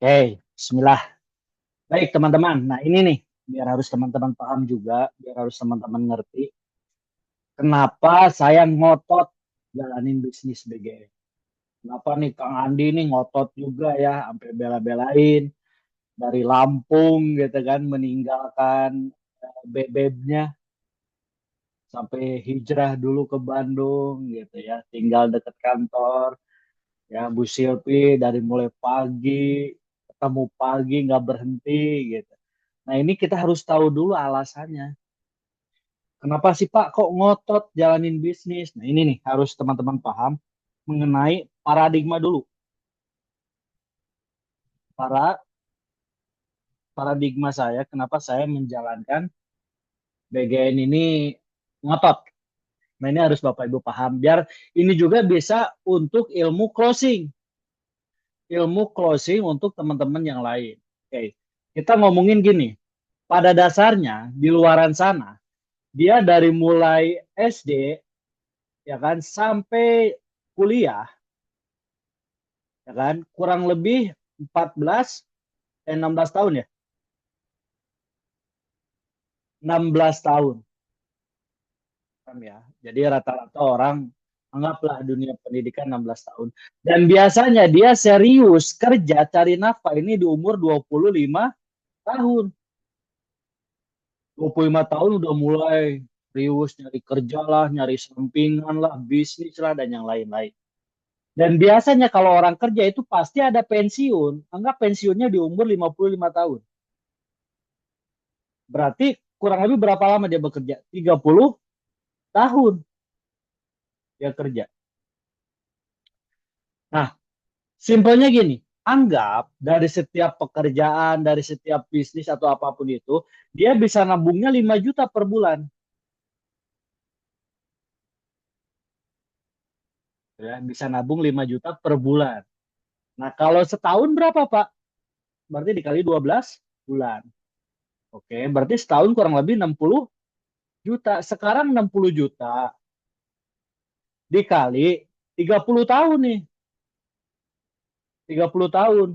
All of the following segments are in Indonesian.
Oke, Bismillah. Baik teman-teman. Nah ini nih, biar harus teman-teman paham juga, biar harus teman-teman ngerti. Kenapa saya ngotot jalanin bisnis BGN. Kenapa nih Kang Andi nih ngotot juga ya, sampai bela-belain dari Lampung gitu kan, meninggalkan bebebnya sampai hijrah dulu ke Bandung gitu ya, tinggal deket kantor. Ya, Bu Silvi dari mulai pagi, ketemu pagi nggak berhenti gitu. Nah, ini kita harus tahu dulu alasannya. Kenapa sih Pak kok ngotot jalanin bisnis? Nah, ini nih harus teman-teman paham mengenai paradigma dulu. Para paradigma saya kenapa saya menjalankan BGN ini ngotot. Nah, ini harus Bapak Ibu paham biar ini juga bisa untuk ilmu closing untuk teman-teman yang lain. Oke, kita ngomongin gini. Pada dasarnya di luaran sana dia dari mulai SD ya kan sampai kuliah ya kan kurang lebih 14 16 tahun ya, 16 tahun kan ya. Jadi rata-rata orang anggaplah dunia pendidikan 16 tahun. Dan biasanya dia serius kerja cari nafkah ini di umur 25 tahun. 25 tahun udah mulai serius nyari kerja lah, nyari sampingan lah, bisnis lah, dan yang lain-lain. Dan biasanya kalau orang kerja itu pasti ada pensiun. Anggap pensiunnya di umur 55 tahun. Berarti kurang lebih berapa lama dia bekerja? 30 tahun dia kerja. Nah, simpelnya gini. Anggap dari setiap pekerjaan, dari setiap bisnis atau apapun itu, dia bisa nabungnya 5 juta per bulan. Ya, bisa nabung 5 juta per bulan. Nah, kalau setahun berapa, Pak? Berarti dikali 12 bulan. Oke, berarti setahun kurang lebih 60 juta. Sekarang 60 juta dikali 30 tahun nih. 30 tahun.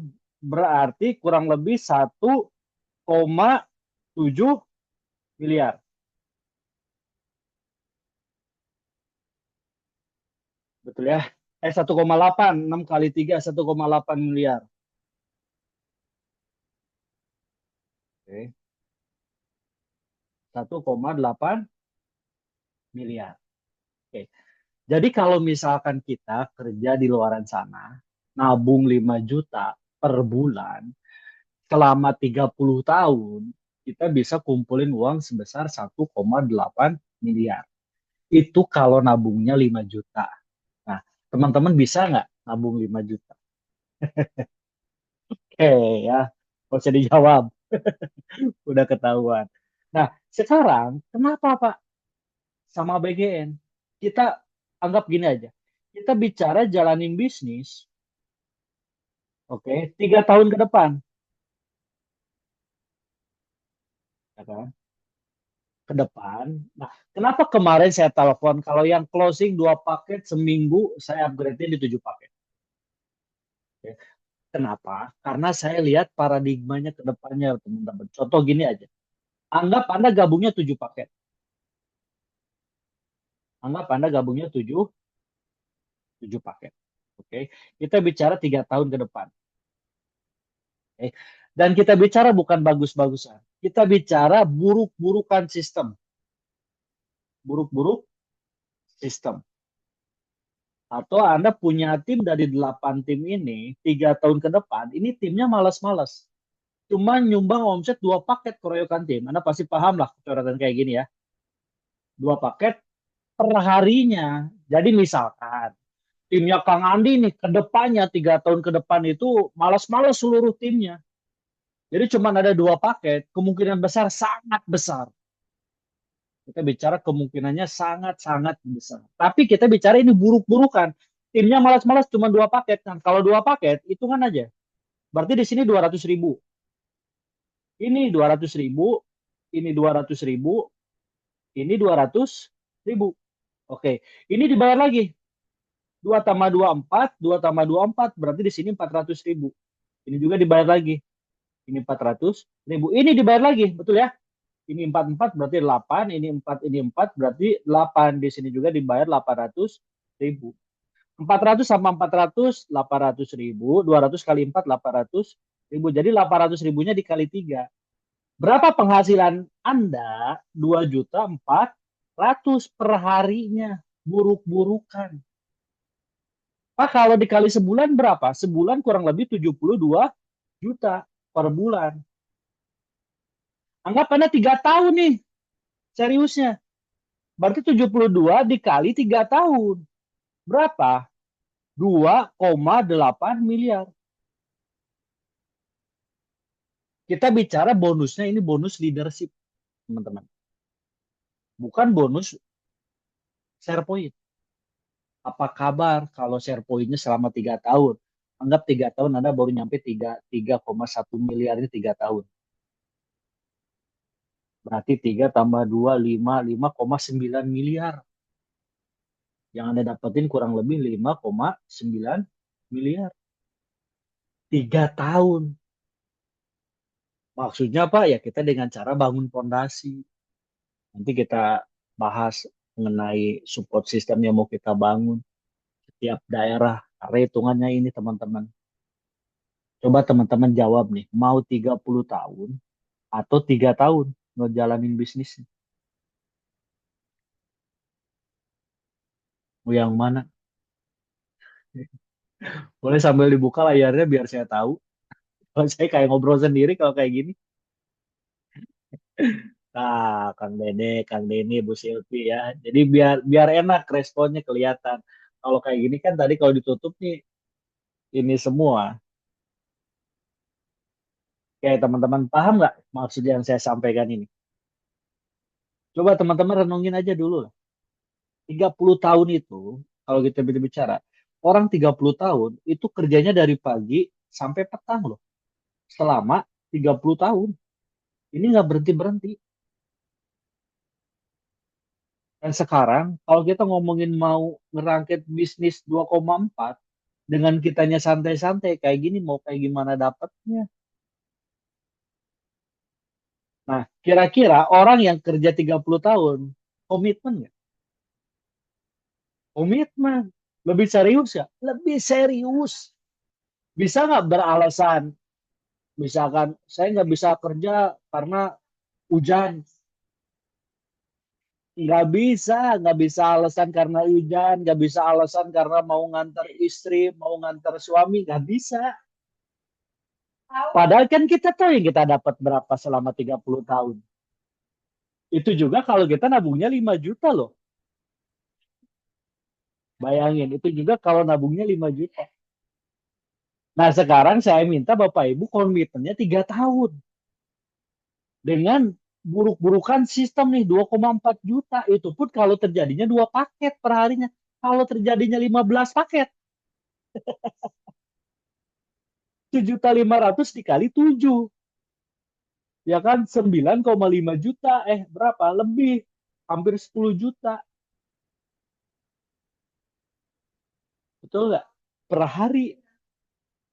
Berarti kurang lebih 1,7 miliar. Betul ya? 1,8. 6 kali 3, 1,8 miliar. Oke. 1,8 miliar. Oke. Jadi kalau misalkan kita kerja di luaran sana, nabung 5 juta per bulan, selama 30 tahun, kita bisa kumpulin uang sebesar 1,8 miliar. Itu kalau nabungnya 5 juta. Nah, teman-teman bisa nggak nabung 5 juta? Oke ya, nggak usah dijawab. Udah ketahuan. Nah, sekarang kenapa Pak sama BGN? Kita anggap gini aja. Kita bicara jalanin bisnis, oke, 3 tahun ke depan. Ya kan? Ke depan. Nah, kenapa kemarin saya telepon kalau yang closing 2 paket seminggu saya upgrade-nya di 7 paket? Oke. Kenapa? Karena saya lihat paradigmanya ke depannya, teman-teman. Contoh gini aja. Anggap Anda gabungnya 7 paket. Anggap Anda gabungnya 7 paket. Oke. Kita bicara 3 tahun ke depan. Oke. Dan kita bicara bukan bagus-bagusan. Kita bicara buruk-burukan sistem. Buruk-buruk sistem. Atau Anda punya tim dari 8 tim ini, 3 tahun ke depan, ini timnya malas-malas. Cuma nyumbang omset 2 paket keroyokan tim. Anda pasti paham lah kecoretan kayak gini ya. 2 paket per harinya. Jadi misalkan timnya Kang Andi nih ke depannya 3 tahun ke depan itu malas-malas seluruh timnya. Jadi cuma ada 2 paket, kemungkinan besar sangat besar. Kita bicara kemungkinannya sangat-sangat besar. Tapi kita bicara ini buruk-burukan. Timnya malas-malas cuma 2 paket. Kan kalau 2 paket, hitungan aja. Berarti di sini 200 ribu. Ini 200 ribu, ini 200 ribu, ini 200 ribu. Oke, ini dibayar lagi. 2 tambah 2, 4, 2 tambah 2, 4, berarti di sini 400 ribu. Ini juga dibayar lagi. Ini 400.000. Ini dibayar lagi, betul ya? Ini 44 berarti 8, ini 4, ini 4 berarti 8. Di sini juga dibayar 800.000. 400 sama 400, 800.000. 200 kali 4, 800.000. Jadi 800 ribunya dikali 3. Berapa penghasilan Anda? 2.400.000 per harinya. Buruk-burukan. Pak, kalau dikali sebulan berapa? Sebulan kurang lebih 72 juta per bulan. Anggap Anda 3 tahun nih, seriusnya. Berarti 72 dikali 3 tahun. Berapa? 2,8 miliar. Kita bicara bonusnya, ini bonus leadership, teman-teman. Bukan bonus share point. Apa kabar kalau share point-nya selama 3 tahun? Anggap 3 tahun Anda baru nyampe 3,1 miliar ini 3 tahun. Berarti 3 tambah 2, 5,9 miliar. Yang Anda dapetin kurang lebih 5,9 miliar. 3 tahun. Maksudnya apa? Ya kita dengan cara bangun fondasi. Nanti kita bahas mengenai support system yang mau kita bangun setiap daerah. Karena hitungannya ini teman-teman. Coba teman-teman jawab nih, mau 30 tahun atau 3 tahun ngejalanin bisnis? Mau yang mana? Boleh sambil dibuka layarnya biar saya tahu. Kalau saya kayak ngobrol sendiri kalau kayak gini. Nah, Kang Dede, Kang Deni, Bu Silvi ya. Jadi biar biar enak responnya kelihatan. Kalau kayak gini kan tadi kalau ditutup nih ini semua. Kayak teman-teman paham nggak maksud yang saya sampaikan ini? Coba teman-teman renungin aja dulu lah. 30 tahun itu, kalau kita bicara, orang 30 tahun itu kerjanya dari pagi sampai petang loh. Selama 30 tahun. Ini nggak berhenti-berhenti. Dan sekarang, kalau kita ngomongin mau ngerangkit bisnis 2,4, dengan kitanya santai-santai kayak gini, mau kayak gimana dapatnya? Nah, kira-kira orang yang kerja 30 tahun, komitmen nggak? Komitmen. Lebih serius ya? Lebih serius. Bisa nggak beralasan, misalkan saya nggak bisa kerja karena hujan? Nggak bisa alasan karena hujan, nggak bisa alasan karena mau ngantar istri, mau ngantar suami, nggak bisa. Padahal kan kita tahu yang kita dapat berapa selama 30 tahun. Itu juga kalau kita nabungnya 5 juta loh. Bayangin, itu juga kalau nabungnya 5 juta. Nah sekarang saya minta Bapak Ibu komitmennya 3 tahun. Dengan buruk-burukan sistem nih 2,4 juta. Itu pun kalau terjadinya 2 paket per harinya. Kalau terjadinya 15 paket, 7.500.000 dikali 7. Ya kan 9,5 juta. Berapa? Lebih. Hampir 10 juta. Betul nggak? Per hari.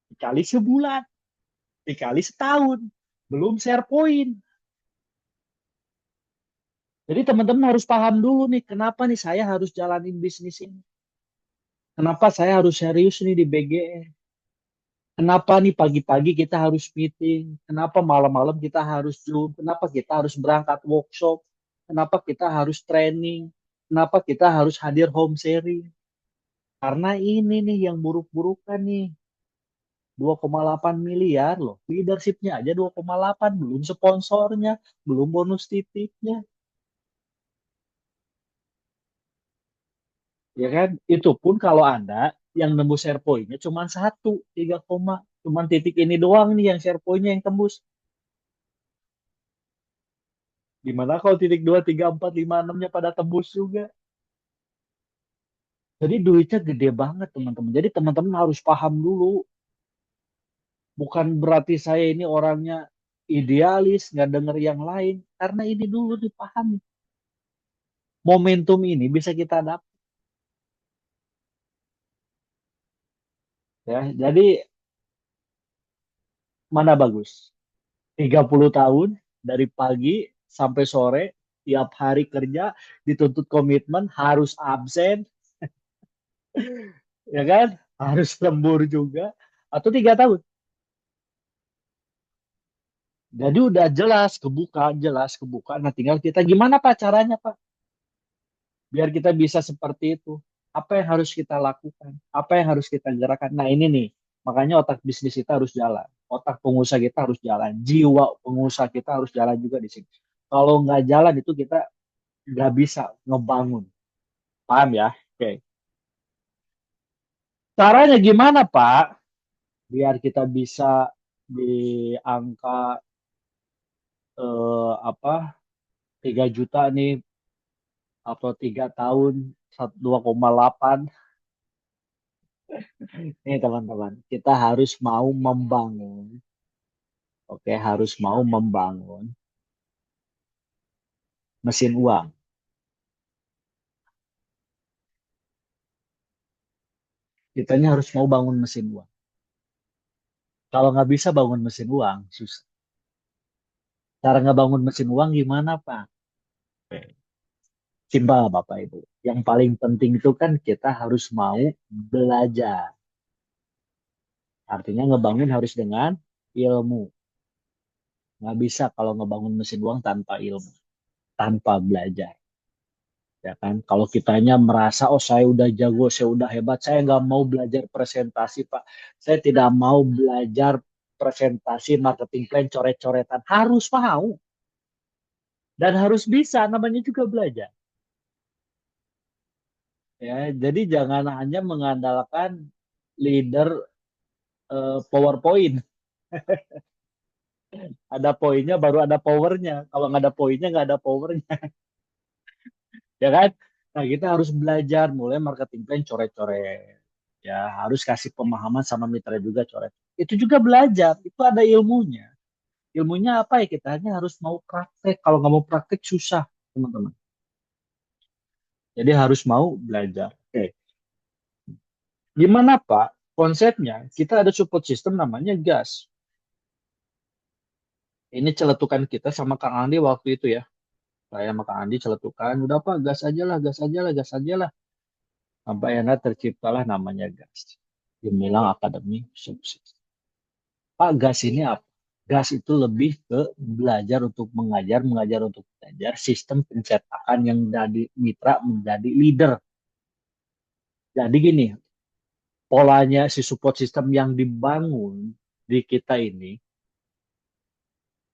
Dikali sebulan. Dikali setahun. Belum share point. Jadi teman-teman harus paham dulu nih. Kenapa nih saya harus jalanin bisnis ini? Kenapa saya harus serius nih di BGE? Kenapa nih pagi-pagi kita harus meeting? Kenapa malam-malam kita harus Zoom? Kenapa kita harus berangkat workshop? Kenapa kita harus training? Kenapa kita harus hadir home sharing? Karena ini nih yang buruk-burukan nih. 2,8 miliar loh. Leadershipnya aja 2,8. Belum sponsornya. Belum bonus titiknya. Ya kan? Itu pun kalau Anda yang nembus share point-nya cuma satu. 3, cuman titik ini doang nih yang share point-nya yang tembus. Gimana kalau titik 2, 3, 4, 5, 6-nya pada tembus juga? Jadi duitnya gede banget teman-teman. Jadi teman-teman harus paham dulu. Bukan berarti saya ini orangnya idealis, nggak denger yang lain. Karena ini dulu dipahami. Momentum ini bisa kita dapat. Ya, jadi Mana bagus? 30 tahun dari pagi sampai sore, tiap hari kerja, dituntut komitmen, harus absen, ya kan? Harus lembur juga. Atau 3 tahun. Jadi udah jelas kebuka. Nah tinggal kita gimana Pak caranya Pak? Biar kita bisa seperti itu. Apa yang harus kita lakukan? Apa yang harus kita gerakan? Nah ini nih, makanya otak bisnis kita harus jalan. Otak pengusaha kita harus jalan. Jiwa pengusaha kita harus jalan juga di sini. Kalau nggak jalan itu kita nggak bisa ngebangun. Paham ya? Oke. Caranya gimana Pak? Biar kita bisa di angka apa 3 juta nih atau 3 tahun 2,8. Nih teman-teman, kita harus mau membangun, oke, harus mau membangun mesin uang. Kitanya harus mau bangun mesin uang. Kalau nggak bisa bangun mesin uang, susah. Cara ngebangun mesin uang gimana, Pak? Oke. Simpel, Bapak Ibu. Yang paling penting itu kan kita harus mau belajar. Artinya ngebangun harus dengan ilmu. Nggak bisa kalau ngebangun mesin uang tanpa ilmu, tanpa belajar. Ya kan, kalau kitanya merasa oh saya udah jago, saya udah hebat, saya nggak mau belajar presentasi Pak, saya tidak mau belajar presentasi marketing plan coret-coretan, harus mau dan harus bisa, namanya juga belajar. Ya jadi jangan hanya mengandalkan leader PowerPoint, ada poinnya baru ada powernya, kalau nggak ada poinnya nggak ada powernya. Ya kan? Nah, kita harus belajar mulai marketing plan coret-coret. Ya, harus kasih pemahaman sama mitra juga coret. Itu juga belajar, itu ada ilmunya. Ilmunya apa ya? Kita hanya harus mau praktek. Kalau nggak mau praktek susah, teman-teman. Jadi harus mau belajar. Oke. Gimana Pak? Konsepnya, kita ada support system namanya gas. Ini celetukan kita sama Kang Andi waktu itu ya. Saya sama Kang Andi celetukan, udah Pak, gas aja lah, gas aja lah, gas aja lah. Sampai akhirnya terciptalah namanya gas. Gemilang Akademi Sukses. Pak, gas ini apa? Gas itu lebih ke belajar untuk mengajar, mengajar untuk belajar, sistem pencetakan yang dari mitra menjadi leader. Jadi gini, polanya si support system yang dibangun di kita ini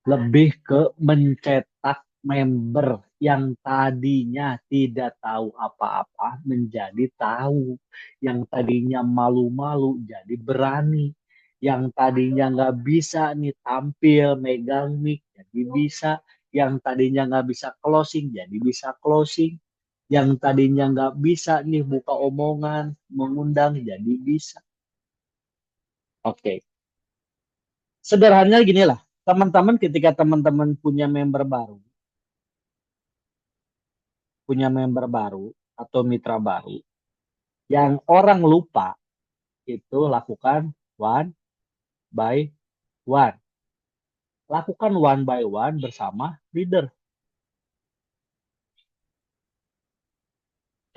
lebih ke mencetak member yang tadinya tidak tahu apa-apa menjadi tahu, yang tadinya malu-malu jadi berani, yang tadinya nggak bisa nih tampil megang mic jadi bisa, yang tadinya nggak bisa closing jadi bisa closing, yang tadinya nggak bisa nih buka omongan mengundang jadi bisa. Oke, sederhananya gini lah, teman-teman ketika teman-teman punya member baru atau mitra baru yang orang lupa, itu lakukan one by one. Lakukan one by one bersama leader.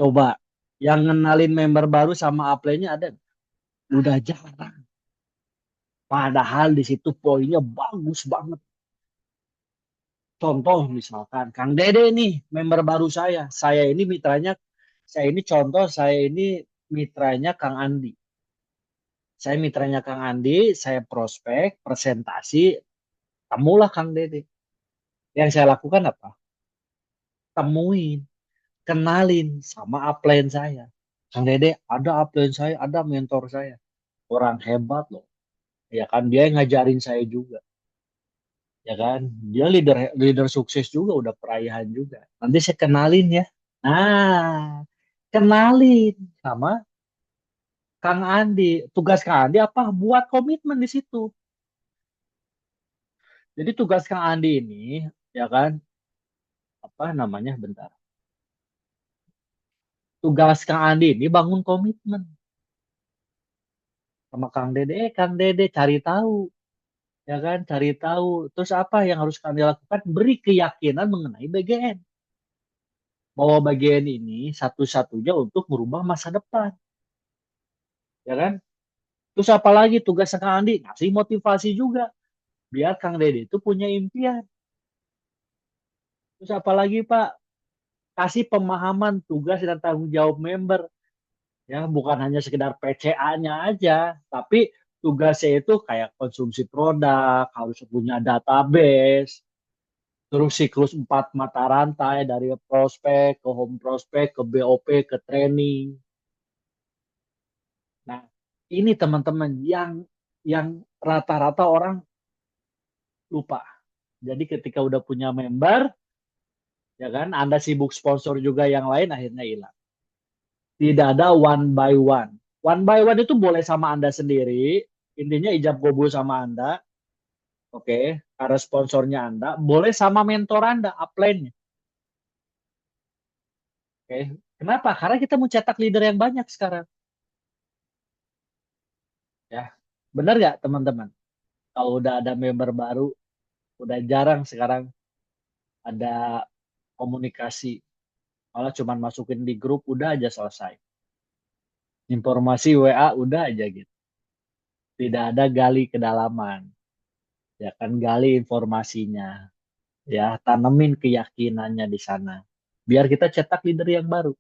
Coba yang ngenalin member baru sama upline-nya ada? Udah jarang. Padahal di situ poinnya bagus banget. Contoh misalkan Kang Dede nih member baru saya. Saya ini contoh, saya ini mitranya Kang Andi. Saya mitranya Kang Andi, saya prospek, presentasi, temulah Kang Dede. Yang saya lakukan apa? Temuin, kenalin sama upline saya. Kang Dede, ada upline saya, ada mentor saya. Orang hebat loh. Ya kan, dia yang ngajarin saya juga. Ya kan, dia leader leader sukses juga, udah perayaan juga. Nanti saya kenalin ya. Nah, kenalin sama Kang Andi. Tugas Kang Andi apa? Buat komitmen di situ. Jadi tugas Kang Andi ini, ya kan, apa namanya? Bentar. Tugas Kang Andi ini bangun komitmen sama Kang Dede. Kang Dede cari tahu. ya kan? Cari tahu. Terus apa yang harus kami lakukan? Beri keyakinan mengenai BGN. Bahwa BGN ini satu-satunya untuk merubah masa depan, ya kan? Terus apalagi tugas Kang Andi? Ngasih motivasi juga. Biar Kang Dede itu punya impian. Terus apalagi Pak? Kasih pemahaman tugas dan tanggung jawab member. Ya, bukan hanya sekedar PCA-nya aja, tapi tugasnya itu kayak konsumsi produk, harus punya database, terus siklus 4 mata rantai dari prospek ke home prospek ke BOP ke training. Nah, ini teman-teman yang rata-rata orang lupa. Jadi ketika udah punya member, ya kan, Anda sibuk sponsor juga yang lain akhirnya hilang. Tidak ada one by one. One by one itu boleh sama Anda sendiri, intinya ijab kabul sama Anda, oke, karena sponsornya Anda, boleh sama mentor Anda, upline-nya. Oke. Kenapa? Karena kita mau cetak leader yang banyak sekarang. Ya, benar nggak teman-teman? Kalau udah ada member baru, udah jarang sekarang ada komunikasi. Malah cuman masukin di grup, udah aja selesai. Informasi WA, udah aja gitu. Tidak ada gali kedalaman. Ya kan, gali informasinya. Ya, tanemin keyakinannya di sana. Biar kita cetak leader yang baru.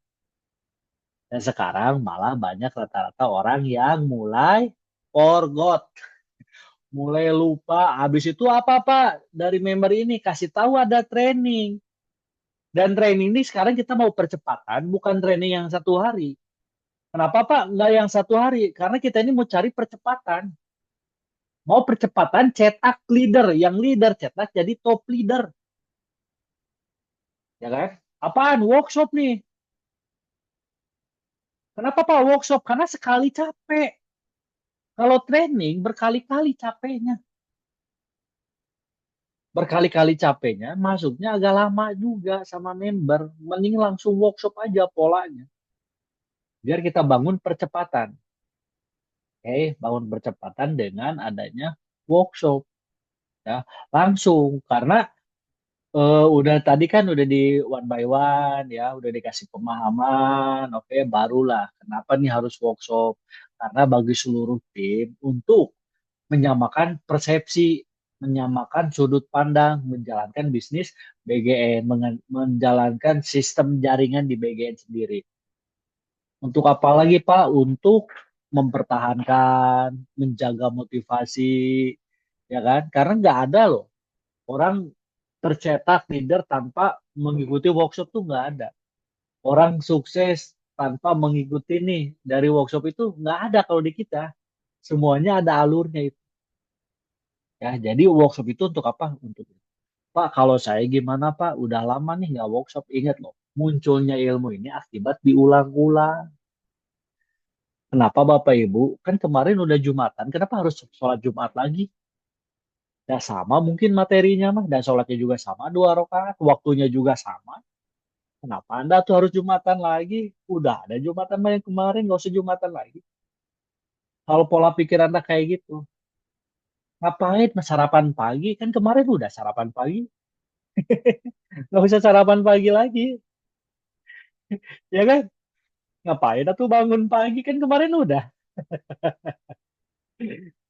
Dan sekarang malah banyak rata-rata orang yang mulai forgot, mulai lupa. Habis itu apa Pak? Dari member ini kasih tahu ada training. Dan training ini sekarang kita mau percepatan, bukan training yang 1 hari. Kenapa Pak? Nggak yang 1 hari? Karena kita ini mau cari percepatan. Mau percepatan cetak leader. Yang leader cetak jadi top leader. Ya kan? Apaan? Workshop nih. Kenapa Pak workshop? Karena sekali capek. Kalau training berkali-kali capeknya. Berkali-kali capeknya, masuknya agak lama juga sama member. Mending langsung workshop aja polanya. Biar kita bangun percepatan. Oke, bangun percepatan dengan adanya workshop. Ya, langsung. Karena udah tadi kan udah di one by one ya, udah dikasih pemahaman. Oke, barulah. Kenapa nih harus workshop? Karena bagi seluruh tim untuk menyamakan persepsi, menyamakan sudut pandang, menjalankan bisnis BGN, menjalankan sistem jaringan di BGN sendiri. Untuk apa lagi Pak? Untuk mempertahankan, menjaga motivasi, ya kan? Karena nggak ada loh orang tercetak leader tanpa mengikuti workshop tuh nggak ada. Orang sukses tanpa mengikuti nih dari workshop itu nggak ada kalau di kita. Semuanya ada alurnya itu. Ya, jadi workshop itu untuk apa? Untuk Pak, kalau saya gimana Pak? Udah lama nih nggak workshop. Ingat loh, munculnya ilmu ini akibat diulang-ulang. Kenapa Bapak Ibu? Kan kemarin udah Jumatan, kenapa harus sholat Jumat lagi? Ya sama mungkin materinya mah, dan sholatnya juga sama 2 rakaat, waktunya juga sama. Kenapa Anda tuh harus Jumatan lagi? Udah ada Jumatan mah yang kemarin, nggak usah Jumatan lagi. Kalau pola pikir Anda kayak gitu, ngapain sarapan pagi? Kan kemarin udah sarapan pagi, nggak usah sarapan pagi lagi, ya kan? Ngapain tuh bangun pagi kan kemarin udah.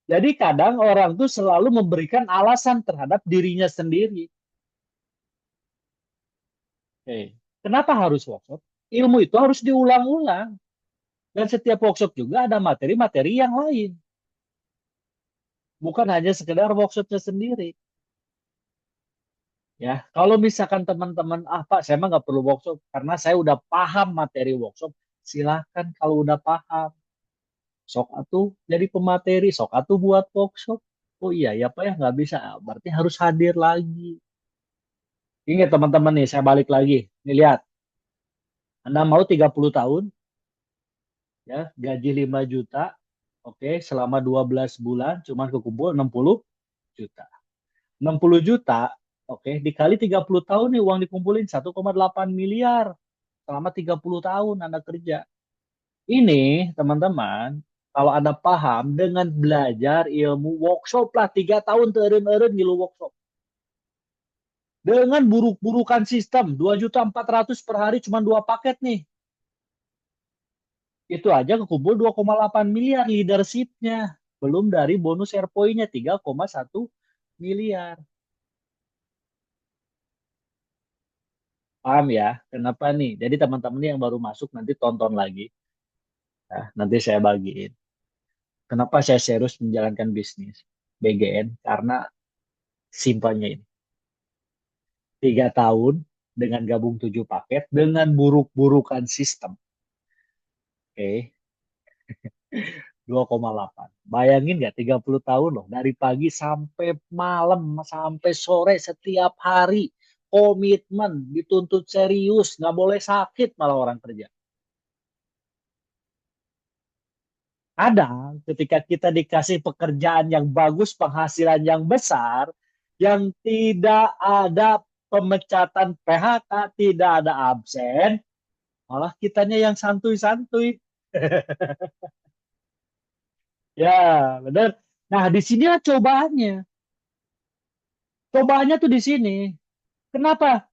Jadi kadang orang tuh selalu memberikan alasan terhadap dirinya sendiri. Oke. Kenapa harus workshop? Ilmu itu harus diulang-ulang. Dan setiap workshop juga ada materi-materi yang lain. Bukan hanya sekedar workshopnya sendiri. Ya, kalau misalkan teman-teman, ah Pak, saya mah nggak perlu workshop karena saya udah paham materi workshop. Silakan kalau udah paham. Sok atuh jadi pemateri, sok atuh buat workshop. Oh iya ya Pak ya nggak bisa, berarti harus hadir lagi. Ingat teman-teman nih, saya balik lagi. Nih lihat, Anda mau 30 tahun, ya gaji 5 juta, oke, selama 12 bulan cuma kekumpul 60 juta. 60 juta, oke, dikali 30 tahun nih uang dikumpulin 1,8 miliar selama 30 tahun Anda kerja. Ini teman-teman, Kalau Anda paham dengan belajar ilmu workshop lah 3 tahun teren-eren ngilu workshop. Dengan buruk-burukan sistem 2.400.000 per hari cuma dua paket nih. Itu aja kekumpul 2,8 miliar leadershipnya. Belum dari bonus airpoint-nya 3,1 miliar. Paham ya? Kenapa nih? Jadi teman-teman yang baru masuk nanti tonton lagi. Nah, nanti saya bagiin. Kenapa saya serius menjalankan bisnis BGN? Karena simpelnya ini. 3 tahun dengan gabung 7 paket dengan buruk-burukan sistem. Oke, 2,8. Bayangin nggak 30 tahun loh. Dari pagi sampai malam, sampai sore setiap hari. Komitmen, dituntut serius. Nggak boleh sakit malah orang kerja. Kadang ketika kita dikasih pekerjaan yang bagus, penghasilan yang besar, yang tidak ada pemecatan PHK, tidak ada absen, malah kitanya yang santuy-santuy. Ya, benar. Nah, di sinilah cobaannya. Cobaannya tuh di sini. Kenapa?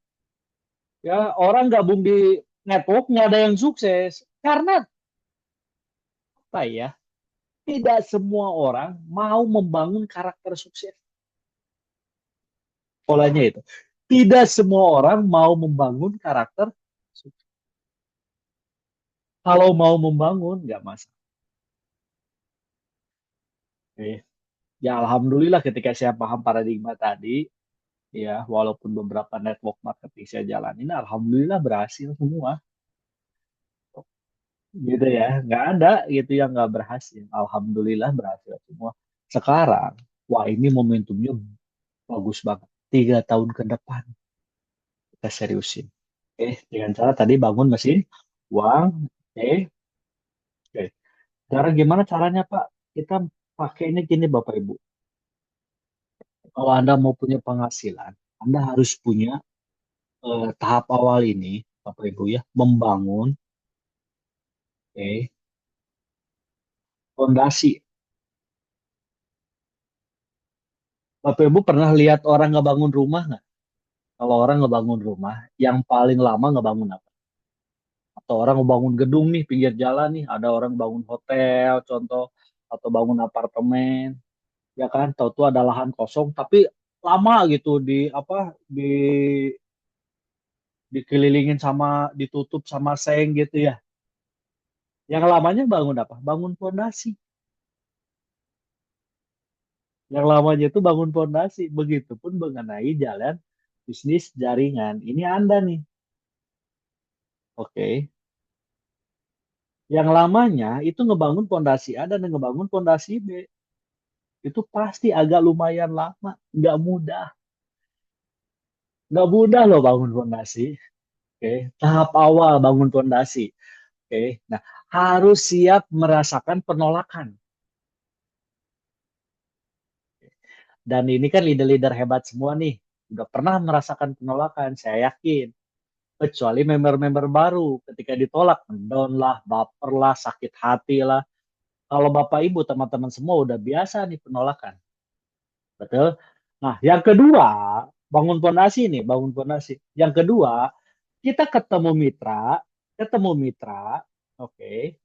Ya, orang gabung di network nggak ada yang sukses. Karena apa ya? Tidak semua orang mau membangun karakter sukses. Polanya itu. Tidak semua orang mau membangun karakter sukses. Kalau mau membangun, nggak masalah. Oke. Ya, alhamdulillah ketika saya paham paradigma tadi, ya, walaupun beberapa network marketing saya jalanin, alhamdulillah berhasil semua. Gitu ya, nggak ada gitu yang nggak berhasil. Alhamdulillah berhasil semua. Sekarang, wah ini momentumnya bagus banget. 3 tahun ke depan kita seriusin. Oke, dengan cara tadi bangun mesin uang. Oke, oke. Cara gimana caranya Pak? Kita pakainya gini Bapak Ibu. Kalau Anda mau punya penghasilan, Anda harus punya tahap awal ini, Bapak Ibu ya, membangun, oke, fondasi. Bapak Ibu pernah lihat orang ngebangun rumah nggak? Kalau orang ngebangun rumah, yang paling lama ngebangun apa? Atau orang ngebangun gedung nih, pinggir jalan nih, ada orang bangun hotel, contoh, atau bangun apartemen, ya kan? Tahu tuh ada lahan kosong, tapi lama gitu di apa di dikelilingin sama ditutup sama seng gitu ya. Yang lamanya bangun apa? Bangun fondasi. Yang lamanya itu bangun fondasi. Begitupun mengenai jalan bisnis jaringan. Ini Anda nih. Oke. Yang lamanya itu ngebangun fondasi A dan ngebangun fondasi B. Itu pasti agak lumayan lama. Nggak mudah. Nggak mudah loh bangun fondasi. Oke. Tahap awal bangun fondasi. Oke. Nah, harus siap merasakan penolakan. Dan ini kan leader-leader hebat semua nih. Udah pernah merasakan penolakan, saya yakin. Kecuali member-member baru. Ketika ditolak, down lah, baper lah, sakit hati lah. Kalau Bapak Ibu, teman-teman semua udah biasa nih penolakan. Betul? Nah, yang kedua, bangun fondasi nih, bangun fondasi. Yang kedua, kita ketemu mitra, oke, okay,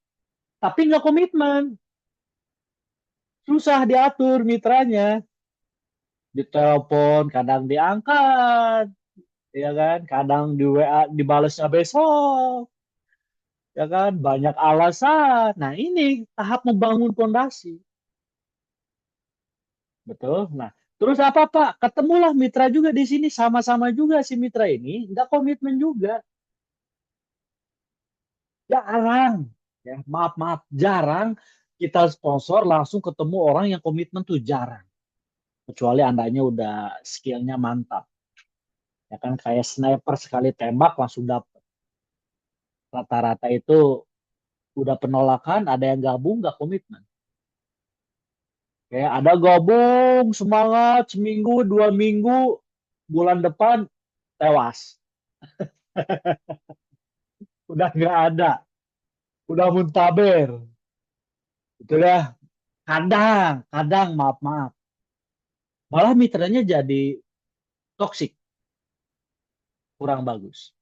tapi nggak komitmen. Susah diatur mitranya. Ditelepon, kadang diangkat, ya kan? Kadang di WA dibalasnya besok, ya kan? Banyak alasan. Nah, ini tahap membangun fondasi. Betul. Nah, terus apa Pak? Ketemulah mitra juga di sini, sama-sama juga si mitra ini nggak komitmen juga. Jarang. Ya, maaf, maaf. Jarang kita sponsor langsung ketemu orang yang komitmen tuh jarang. Kecuali andanya udah skillnya mantap. Ya kan kayak sniper sekali tembak langsung dapet. Rata-rata itu udah penolakan, ada yang gabung nggak komitmen. Kayak ada gabung semangat seminggu, 2 minggu, bulan depan tewas. Udah nggak ada, udah muntaber. Betul ya. Kadang, maaf, maaf. Malah mitranya jadi toksik, kurang bagus.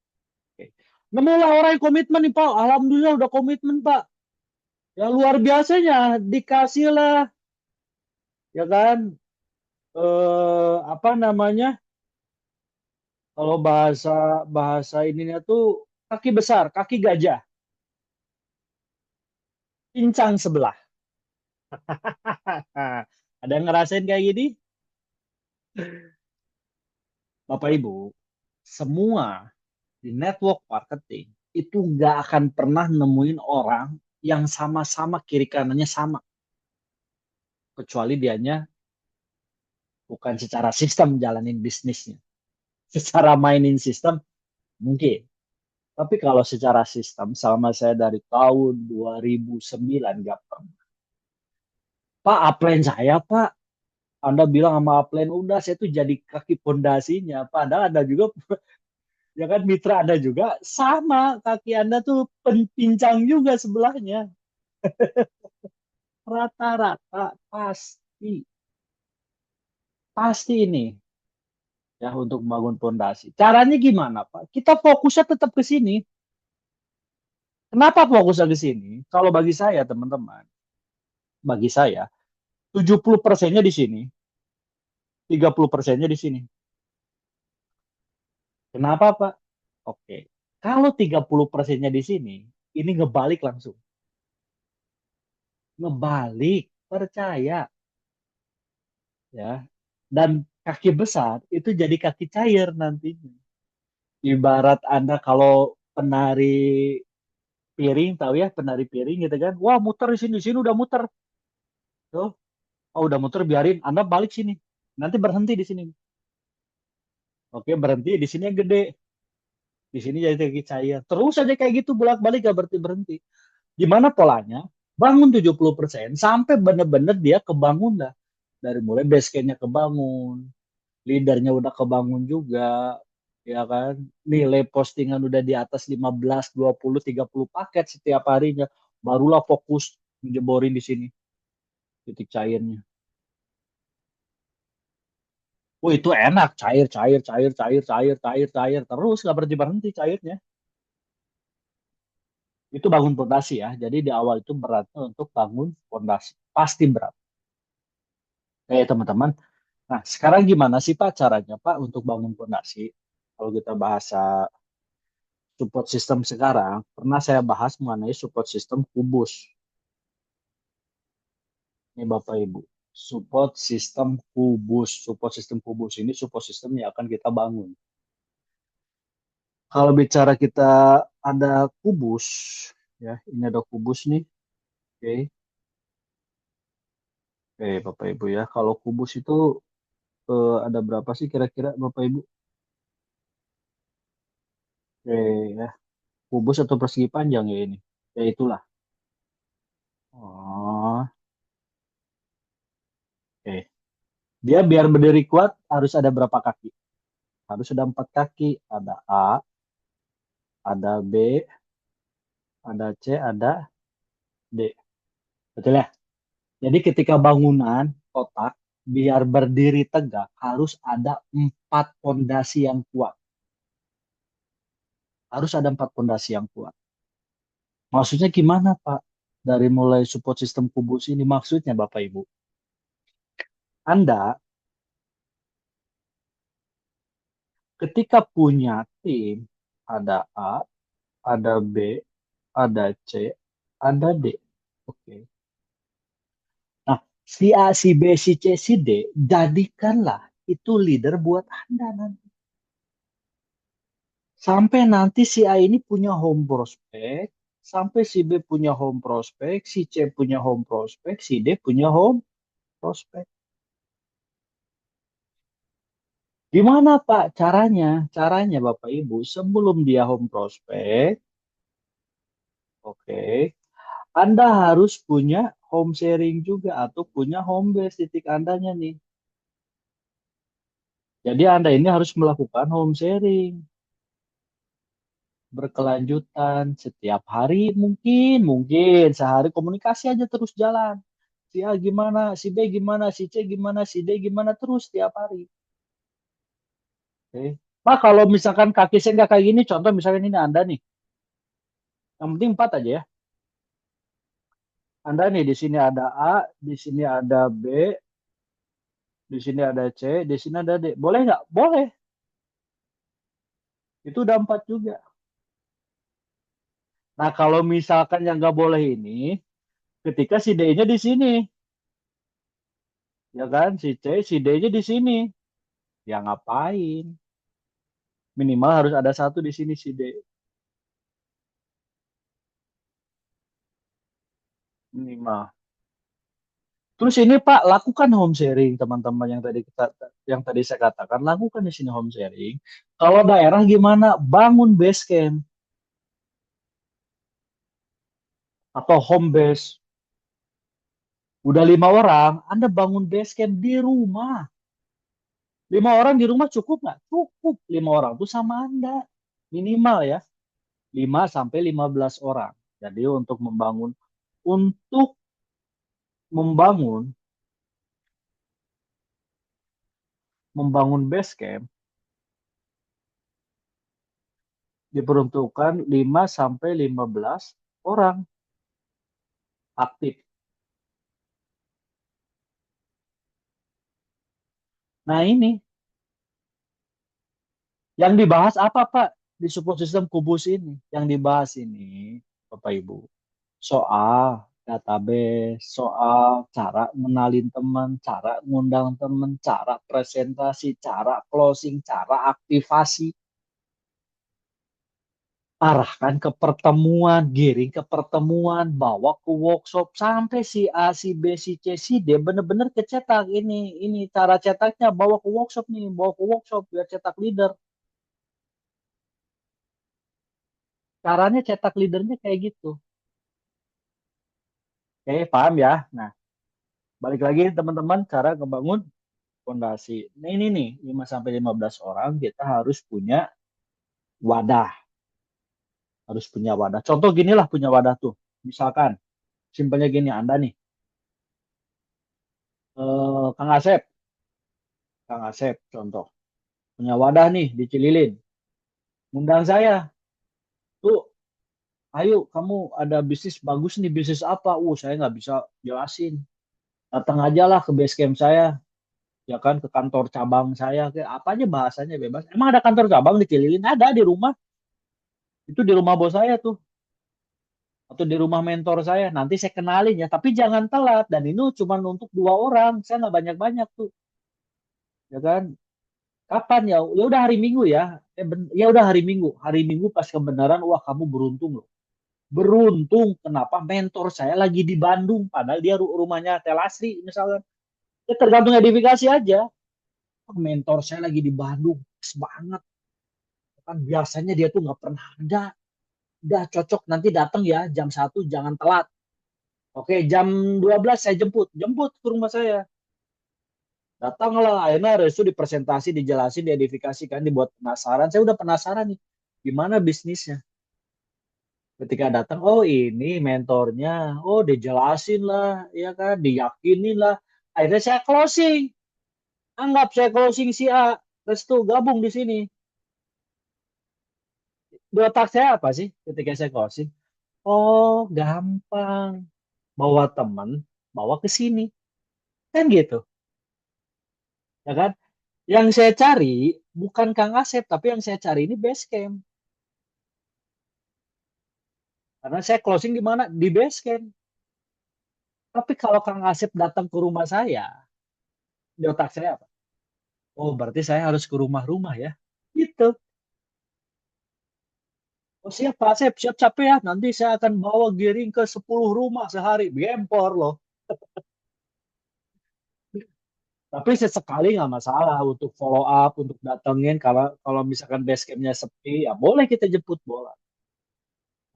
Oke. Nemulah orang yang komitmen nih Pak. Alhamdulillah udah komitmen Pak. Ya luar biasanya dikasih lah, ya kan? Apa namanya? Kalau bahasa bahasa ininya tuh kaki besar, kaki gajah, pincang sebelah. Ada yang ngerasain kayak gini? Bapak Ibu, semua di network marketing itu nggak akan pernah nemuin orang yang sama-sama kiri kanannya sama, kecuali dianya bukan secara sistem jalanin bisnisnya. Secara mainin sistem mungkin. Tapi kalau secara sistem, selama saya dari tahun 2009 nggak pernah. Pak, upline saya, Pak. Anda bilang sama upline, udah saya tuh jadi kaki pondasinya. Padahal Anda juga, ya kan mitra Anda juga sama. Kaki Anda tuh pincang juga sebelahnya. Rata-rata pasti, pasti ini ya untuk membangun pondasi. Caranya gimana, Pak? Kita fokusnya tetap ke sini. Kenapa fokusnya ke sini? Kalau bagi saya, teman-teman, bagi saya, 70%-nya di sini, 30%-nya di sini. Kenapa, Pak? Oke. Kalau 30%-nya di sini, ini ngebalik langsung. Ngebalik, percaya ya. Dan kaki besar itu jadi kaki cair nantinya. Ibarat Anda kalau penari piring, tahu ya, penari piring gitu kan. Wah, muter di sini udah muter. Tuh, oh udah muter biarin Anda balik sini. Nanti berhenti di sini. Oke, berhenti di sini yang gede. Di sini jadi kaki cair. Terus aja kayak gitu bolak-balik gak berhenti berhenti. Gimana polanya? Bangun 70% sampai bener-bener dia kebangun dah. Dari mulai base camp-nya kebangun, leadernya udah kebangun juga, ya kan? Nilai postingan udah di atas 15, 20, 30 paket setiap harinya. Barulah fokus menjeborin di sini titik cairnya. Oh itu enak, cair, cair, cair, cair, cair, cair, cair. Terus nggak berhenti-berhenti cairnya. Itu bangun fondasi ya. Jadi di awal itu beratnya untuk bangun fondasi. Pasti berat. Oke teman-teman. Nah sekarang gimana sih Pak caranya Pak untuk bangun fondasi? Kalau kita bahasa support system sekarang, pernah saya bahas mengenai support system kubus. Ini Bapak Ibu. Support system kubus. Support system kubus ini support system yang akan kita bangun. Kalau bicara kita ada kubus, ya ini ada kubus nih. Oke, oke Bapak Ibu ya. Kalau kubus itu ada berapa sih kira-kira Bapak Ibu? Oke ya, kubus atau persegi panjang ya ini. Ya itulah. Oh, oke. Dia biar berdiri kuat harus ada berapa kaki? Harus ada 4 kaki. Ada A, ada B, ada C, ada D. Betul ya? Jadi ketika bangunan kotak biar berdiri tegak harus ada 4 pondasi yang kuat. Harus ada 4 pondasi yang kuat. Maksudnya gimana, Pak? Dari mulai support sistem kubus ini maksudnya Bapak Ibu. Anda ketika punya tim ada A, ada B, ada C, ada D. Oke. Nah, si A, si B, si C, si D, jadikanlah itu leader buat Anda nanti. Sampai nanti si A ini punya home prospect, sampai si B punya home prospect, si C punya home prospect, si D punya home prospect. Gimana Pak caranya? Caranya Bapak Ibu, sebelum dia home prospect, oke, Anda harus punya home sharing juga atau punya home base titik Andanya nih. Jadi Anda ini harus melakukan home sharing. berkelanjutan setiap hari, mungkin mungkin sehari komunikasi aja terus jalan. Si A gimana, si B gimana, si C gimana, si D gimana terus setiap hari. Oke. Pak, kalau misalkan kaki saya nggak kayak gini, contoh misalkan ini Anda nih, yang penting empat aja ya. Anda nih di sini ada A, di sini ada B, di sini ada C, di sini ada D. Boleh nggak? Boleh. Itu udah empat juga. Nah, kalau misalkan yang nggak boleh ini, ketika si D-nya di sini, ya kan? Si C, si D-nya di sini. Ya ngapain? Minimal harus ada satu di sini si D. Minimal. Terus ini Pak, lakukan home sharing teman-teman yang tadi saya katakan, lakukan di sini home sharing. Kalau daerah gimana? Bangun base camp atau home base. Udah 5 orang, Anda bangun base camp di rumah. 5 orang di rumah cukup nggak? Cukup. 5 orang tuh sama Anda. Minimal ya. 5 sampai 15 orang. Jadi untuk membangun membangun base camp diperuntukkan 5 sampai 15 orang aktif. Nah, ini yang dibahas apa, Pak? Di support system kubus ini. Yang dibahas ini, Bapak Ibu, soal database, soal cara menalin teman, cara ngundang teman, cara presentasi, cara closing, cara aktivasi. Arahkan ke pertemuan, giring ke pertemuan, bawa ke workshop sampai si A, si B, si C, si D benar-benar kecetak ini cara cetaknya bawa ke workshop nih, bawa ke workshop biar cetak leader. Caranya cetak leadernya kayak gitu. Oke, paham ya? Nah, balik lagi teman-teman cara ngebangun fondasi. Nah, ini nih 5 sampai 15 orang kita harus punya wadah, harus punya wadah. Contoh ginilah punya wadah tuh. Misalkan simpelnya gini, Anda nih, Kang Asep, Kang Asep contoh. Punya wadah nih di Cililin. Undang saya, tuh, ayo kamu ada bisnis bagus nih, bisnis apa? Saya nggak bisa jelasin. Datang aja lah ke base camp saya, ya kan, ke kantor cabang saya, ke apa aja bahasanya bebas. Emang ada kantor cabang di Cililin? Ada di rumah. Itu di rumah bos saya tuh. Atau di rumah mentor saya. Nanti saya kenalin ya. Tapi jangan telat. Dan ini cuma untuk 2 orang. Saya nggak banyak-banyak tuh. Ya kan? Kapan ya? Ya udah hari Minggu ya. Ya udah hari Minggu. Hari Minggu pas kebenaran, wah kamu beruntung loh. Beruntung. Kenapa? Mentor saya lagi di Bandung. Padahal dia rumahnya Telasri misalnya. Ya tergantung edifikasi aja. Mentor saya lagi di Bandung. Pas banget. Kan biasanya dia tuh nggak pernah ada. Udah cocok nanti datang ya jam 1 jangan telat. Oke, jam 12 saya jemput. Jemput ke rumah saya. Datanglah, akhirnya Restu dipresentasi, dijelasin, diedifikasikan, dibuat penasaran. Saya udah penasaran nih, gimana bisnisnya. Ketika datang, oh ini mentornya, oh dijelasin lah, ya kan, diyakinin lah. Akhirnya saya closing. Anggap saya closing si A. Restu gabung di sini. Di otak saya apa sih ketika saya closing? Oh, gampang. Bawa teman, bawa ke sini. Kan gitu, ya kan? Yang saya cari bukan Kang Asep, tapi yang saya cari ini base camp. Karena saya closing di mana? Di base camp. Tapi kalau Kang Asep datang ke rumah saya, di otak saya apa? Oh, berarti saya harus ke rumah-rumah ya. Gitu. Oh, siap Pak Asep, siap capek ya. Nanti saya akan bawa giring ke 10 rumah sehari. Gempor loh. Tapi sesekali nggak masalah untuk follow up, untuk datengin. Kalau kalau misalkan base campnya sepi, ya boleh kita jemput bola.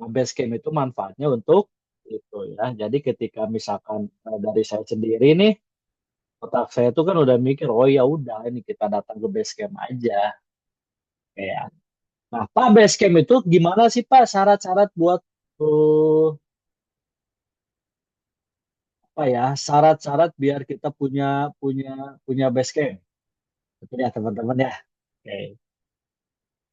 Nah, base camp itu manfaatnya untuk itu ya. Jadi ketika misalkan dari saya sendiri nih, otak saya tuh kan udah mikir, oh ya udah ini kita datang ke base camp aja, ya. Nah, Pak Basecamp itu gimana sih Pak syarat-syarat buat apa ya syarat-syarat biar kita punya punya punya Basecamp? Betul ya teman-teman ya. Oke.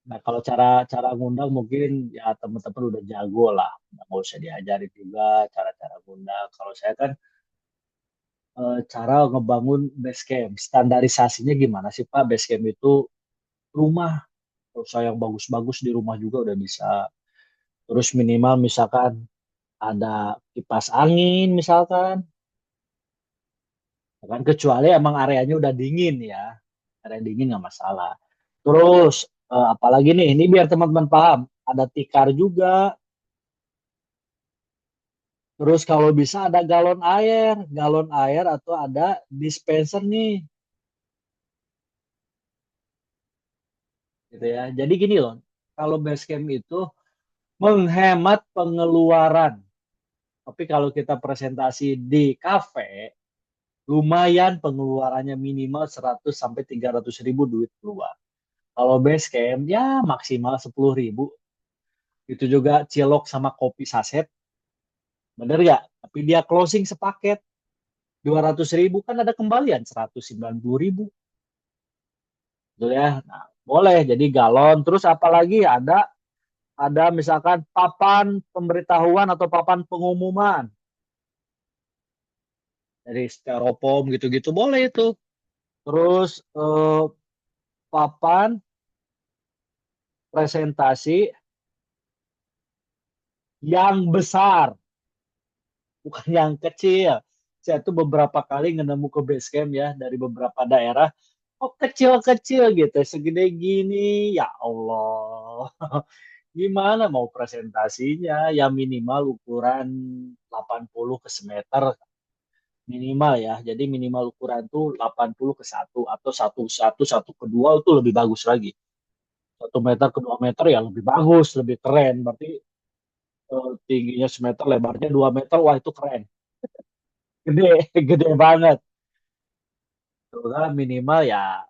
Nah, kalau cara cara ngundang mungkin ya teman-teman udah jago lah. Nggak usah diajarin juga cara-cara ngundang. Kalau saya kan cara ngebangun base camp. Standarisasinya gimana sih Pak? Base camp itu rumah. Kalau saya yang bagus-bagus di rumah juga udah bisa. Terus minimal misalkan ada kipas angin misalkan. Ya kan kecuali emang areanya udah dingin ya. Area dingin nggak masalah. Terus apalagi nih, ini biar teman-teman paham. Ada tikar juga. Terus kalau bisa ada galon air atau ada dispenser nih, gitu ya. Jadi gini loh, kalau base camp itu menghemat pengeluaran. Tapi kalau kita presentasi di kafe, lumayan pengeluarannya minimal 100 sampai 300 ribu duit keluar. Kalau base camp ya maksimal 10 ribu. Itu juga cilok sama kopi saset, bener ya? Tapi dia closing sepaket 200 ribu kan ada kembalian 190 ribu. Gitu ya. Nah, boleh jadi galon. Terus apalagi ada misalkan papan pemberitahuan atau papan pengumuman dari styrofoam gitu-gitu boleh itu. Terus papan presentasi yang besar, bukan yang kecil. Saya tuh beberapa kali nemu ke base camp ya dari beberapa daerah. Oh kecil-kecil gitu, segede gini, ya Allah. Gimana mau presentasinya? Ya minimal ukuran 80 ke semeter minimal ya. Jadi minimal ukuran tuh 80 ke satu atau satu ke dua itu lebih bagus lagi. 1 meter ke 2 meter ya lebih bagus, lebih keren. Berarti tingginya semeter, lebarnya 2 meter, wah itu keren. Gede, gede banget. Tuh kan minimal ya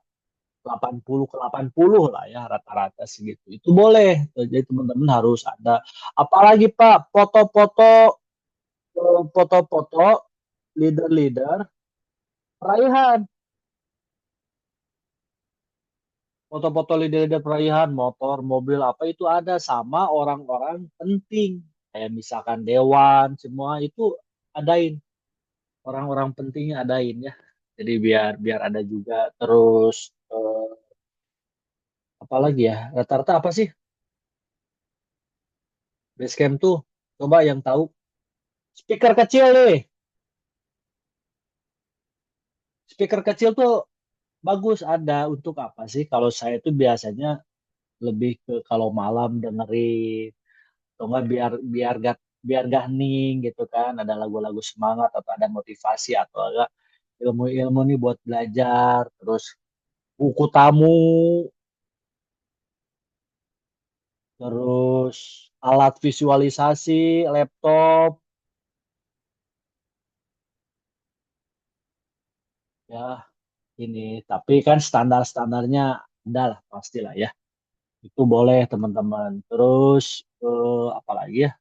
80 ke 80 lah ya rata-rata segitu. Itu boleh. Jadi teman-teman harus ada. Apalagi Pak, foto-foto leader-leader peraihan. Foto-foto leader-leader peralihan motor, mobil apa itu ada sama orang-orang penting. Kayak misalkan Dewan, semua itu adain. Orang-orang pentingnya adain ya. Jadi biar biar ada juga. Terus apa lagi ya? Rata-rata apa sih Basecamp tuh? Coba yang tahu. Speaker kecil nih. Speaker kecil tuh bagus ada untuk apa sih? Kalau saya tuh biasanya lebih ke kalau malam dengerin atau enggak biar gak hening gitu kan ada lagu-lagu semangat atau ada motivasi atau enggak ilmu-ilmu nih buat belajar terus buku tamu terus alat visualisasi laptop ya ini tapi kan standar-standarnya ada lah pastilah ya itu boleh teman-teman terus apa lagi ya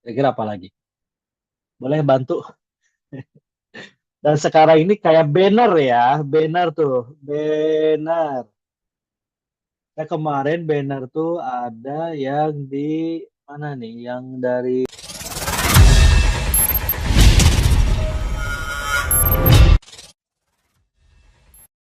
kira-kira apa lagi boleh bantu. Dan sekarang ini kayak banner ya, banner tuh, banner. Kemarin banner tuh ada yang di mana nih? Yang dari